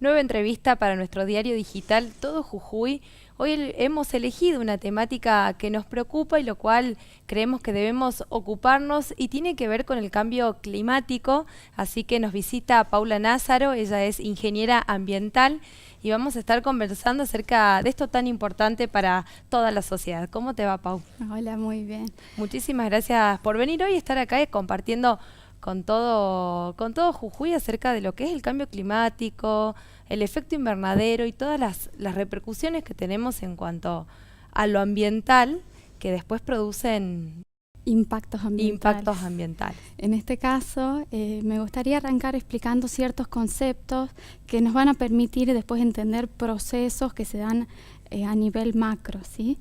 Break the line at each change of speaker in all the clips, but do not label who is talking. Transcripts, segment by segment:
nueva entrevista para nuestro diario digital Todo Jujuy. Hoy hemos elegido una temática que nos preocupa y lo cual creemos que debemos ocuparnos y tiene que ver con el cambio climático, así que nos visita Paula Nazaro, ella es ingeniera ambiental y vamos a estar conversando acerca de esto tan importante para toda la sociedad. ¿Cómo te va, Pau?
Hola, muy bien.
Muchísimas gracias por venir hoy y estar acá compartiendo con todo Jujuy acerca de lo que es el cambio climático, el efecto invernadero y todas las repercusiones que tenemos en cuanto a lo ambiental que después producen
impactos
ambientales.
En este caso, me gustaría arrancar explicando ciertos conceptos que nos van a permitir después entender procesos que se dan a nivel macro, ¿sí?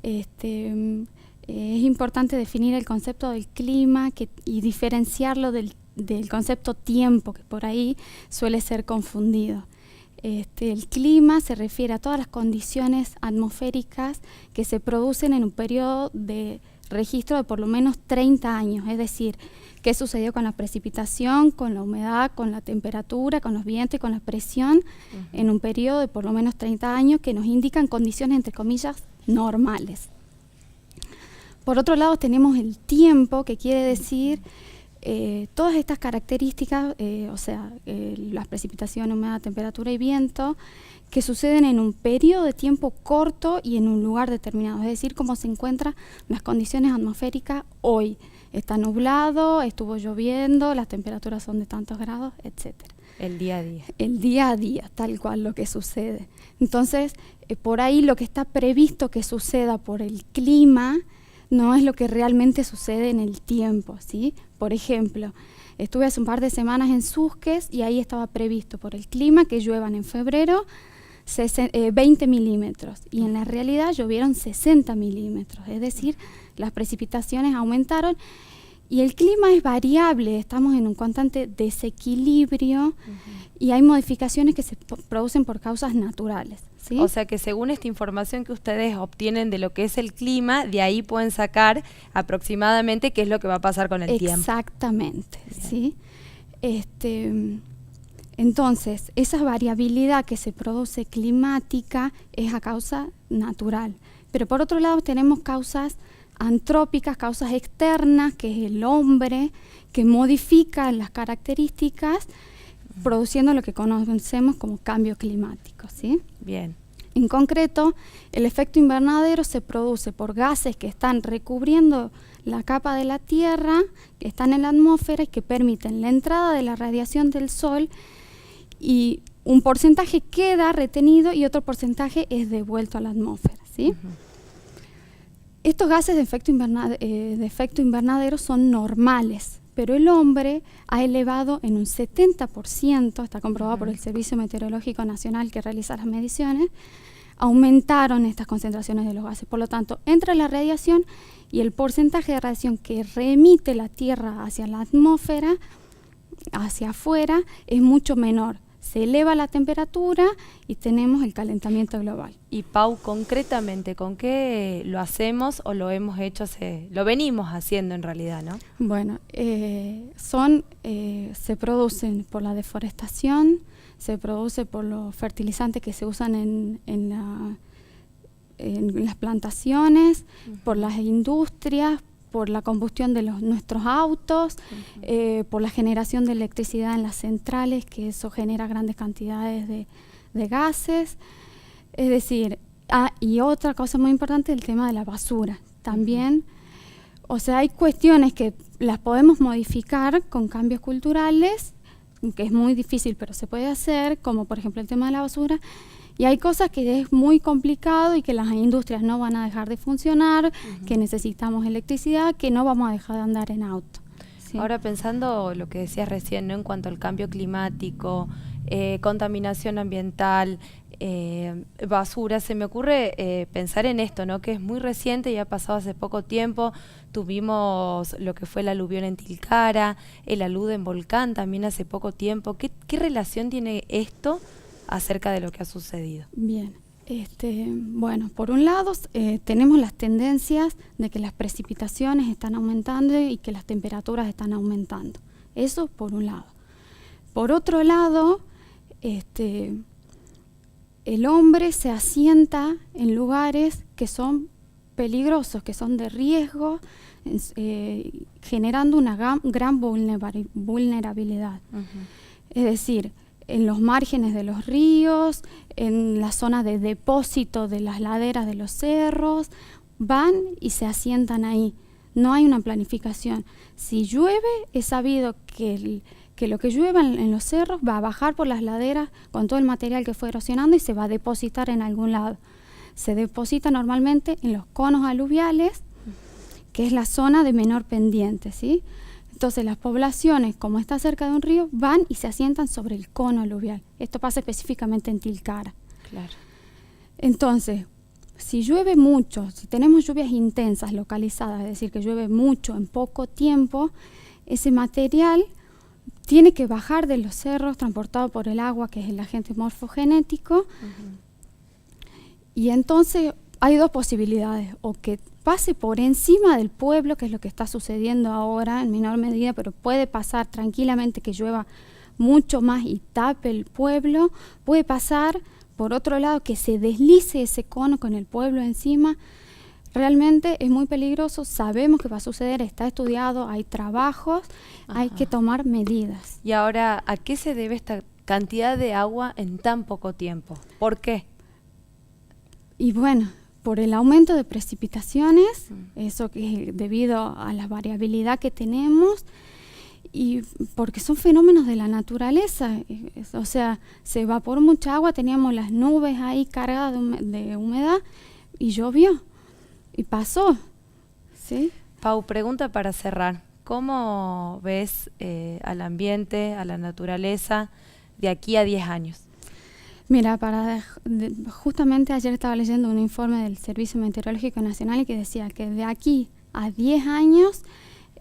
Es importante definir el concepto del clima y diferenciarlo del concepto tiempo, que por ahí suele ser confundido. El clima se refiere a todas las condiciones atmosféricas que se producen en un periodo de registro de por lo menos 30 años, es decir, qué sucedió con la precipitación, con la humedad, con la temperatura, con los vientos y con la presión en un periodo de por lo menos 30 años que nos indican condiciones, entre comillas, normales. Por otro lado tenemos el tiempo, que quiere decir todas estas características, las precipitaciones, humedad, temperatura y viento, que suceden en un periodo de tiempo corto y en un lugar determinado, es decir, cómo se encuentran las condiciones atmosféricas hoy. Está nublado, estuvo lloviendo, las temperaturas son de tantos grados, etcétera.
El día a día.
El día a día, tal cual lo que sucede. Entonces, por ahí lo que está previsto que suceda por el clima no es lo que realmente sucede en el tiempo, ¿sí? Por ejemplo, estuve hace un par de semanas en Susques y ahí estaba previsto por el clima que lluevan en febrero 20 milímetros y en la realidad llovieron 60 milímetros, es decir, las precipitaciones aumentaron y el clima es variable, estamos en un constante desequilibrio y hay modificaciones que se producen por causas naturales. ¿Sí?
O sea que según esta información que ustedes obtienen de lo que es el clima, de ahí pueden sacar aproximadamente qué es lo que va a pasar con el tiempo.
Exactamente, ¿sí? Entonces, esa variabilidad que se produce climática es a causa natural. Pero por otro lado tenemos causas antrópicas, causas externas, que es el hombre, que modifica las características produciendo lo que conocemos como cambio climático, ¿sí?
Bien.
En concreto, el efecto invernadero se produce por gases que están recubriendo la capa de la Tierra, que están en la atmósfera y que permiten la entrada de la radiación del Sol y un porcentaje queda retenido y otro porcentaje es devuelto a la atmósfera, ¿sí? Estos gases de efecto invernadero son normales, pero el hombre ha elevado en un 70%, está comprobado por el Servicio Meteorológico Nacional que realiza las mediciones, aumentaron estas concentraciones de los gases. Por lo tanto, entra la radiación y el porcentaje de radiación que remite la Tierra hacia la atmósfera, hacia afuera, es mucho menor. Se eleva la temperatura y tenemos el calentamiento global.
Y Pau, concretamente, ¿con qué lo hacemos o lo hemos hecho lo venimos haciendo en realidad, ¿no?
Bueno, se producen por la deforestación, se produce por los fertilizantes que se usan en las plantaciones, por las industrias, por la combustión de nuestros autos, por la generación de electricidad en las centrales, que eso genera grandes cantidades de gases. Es decir, y otra cosa muy importante, el tema de la basura. También, o sea, hay cuestiones que las podemos modificar con cambios culturales, que es muy difícil, pero se puede hacer, como por ejemplo el tema de la basura. Y hay cosas que es muy complicado y que las industrias no van a dejar de funcionar, que necesitamos electricidad, que no vamos a dejar de andar en auto. ¿Sí?
Ahora pensando lo que decías recién, ¿no? En cuanto al cambio climático, contaminación ambiental, basura, se me ocurre pensar en esto, ¿no? Que es muy reciente y ha pasado hace poco tiempo. Tuvimos lo que fue el aluvión en Tilcara, el alud en Volcán también hace poco tiempo. ¿Qué relación tiene esto acerca de lo que ha sucedido?
Bien, bueno, por un lado tenemos las tendencias de que las precipitaciones están aumentando y que las temperaturas están aumentando. Eso por un lado. Por otro lado, el hombre se asienta en lugares que son peligrosos, que son de riesgo, generando una gran vulnerabilidad. Es decir, en los márgenes de los ríos, en la zona de depósito de las laderas de los cerros, van y se asientan ahí. No hay una planificación. Si llueve, es sabido que lo que llueva en los cerros va a bajar por las laderas con todo el material que fue erosionando y se va a depositar en algún lado. Se deposita normalmente en los conos aluviales, que es la zona de menor pendiente, ¿sí? Entonces las poblaciones, como está cerca de un río, van y se asientan sobre el cono aluvial. Esto pasa específicamente en Tilcara.
Claro.
Entonces, si llueve mucho, si tenemos lluvias intensas localizadas, es decir, que llueve mucho en poco tiempo, ese material tiene que bajar de los cerros transportado por el agua, que es el agente morfogenético. Y entonces hay dos posibilidades, o que pase por encima del pueblo, que es lo que está sucediendo ahora en menor medida, pero puede pasar tranquilamente que llueva mucho más y tape el pueblo. Puede pasar, por otro lado, que se deslice ese cono con el pueblo encima. Realmente es muy peligroso, sabemos que va a suceder, está estudiado, hay trabajos, hay que tomar medidas.
Y ahora, ¿a qué se debe esta cantidad de agua en tan poco tiempo? ¿Por qué?
Y bueno, por el aumento de precipitaciones, eso que es debido a la variabilidad que tenemos, y porque son fenómenos de la naturaleza. O sea, se evaporó mucha agua, teníamos las nubes ahí cargadas de humedad y llovió y pasó, ¿sí?
Pau, pregunta para cerrar. ¿Cómo ves al ambiente, a la naturaleza de aquí a 10 años?
Mira, justamente ayer estaba leyendo un informe del Servicio Meteorológico Nacional y que decía que de aquí a 10 años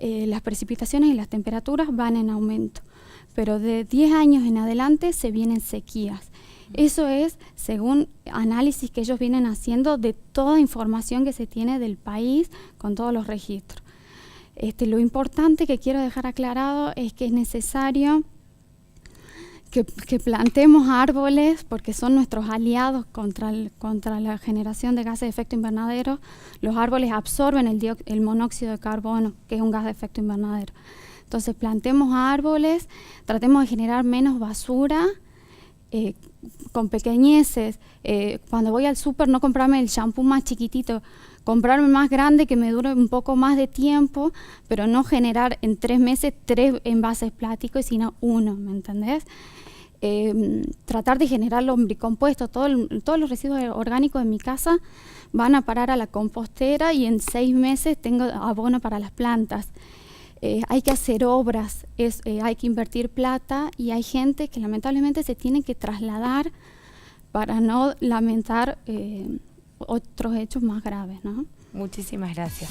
las precipitaciones y las temperaturas van en aumento, pero de 10 años en adelante se vienen sequías. Eso es según análisis que ellos vienen haciendo de toda información que se tiene del país con todos los registros. Lo importante que quiero dejar aclarado es que es necesario que plantemos árboles porque son nuestros aliados contra la generación de gases de efecto invernadero. Los árboles absorben el monóxido de carbono, que es un gas de efecto invernadero. Entonces plantemos árboles, tratemos de generar menos basura, con pequeñeces. Cuando voy al súper, no comprarme el shampoo más chiquitito, comprarme más grande que me dure un poco más de tiempo, pero no generar en 3 meses 3 envases plásticos, sino 1, ¿me entendés? Tratar de generar lombricompuesto. Todos los residuos orgánicos de mi casa van a parar a la compostera y en 6 meses tengo abono para las plantas. Hay que hacer obras, hay que invertir plata y hay gente que lamentablemente se tiene que trasladar para no lamentar otros hechos más graves, ¿no?
Muchísimas gracias.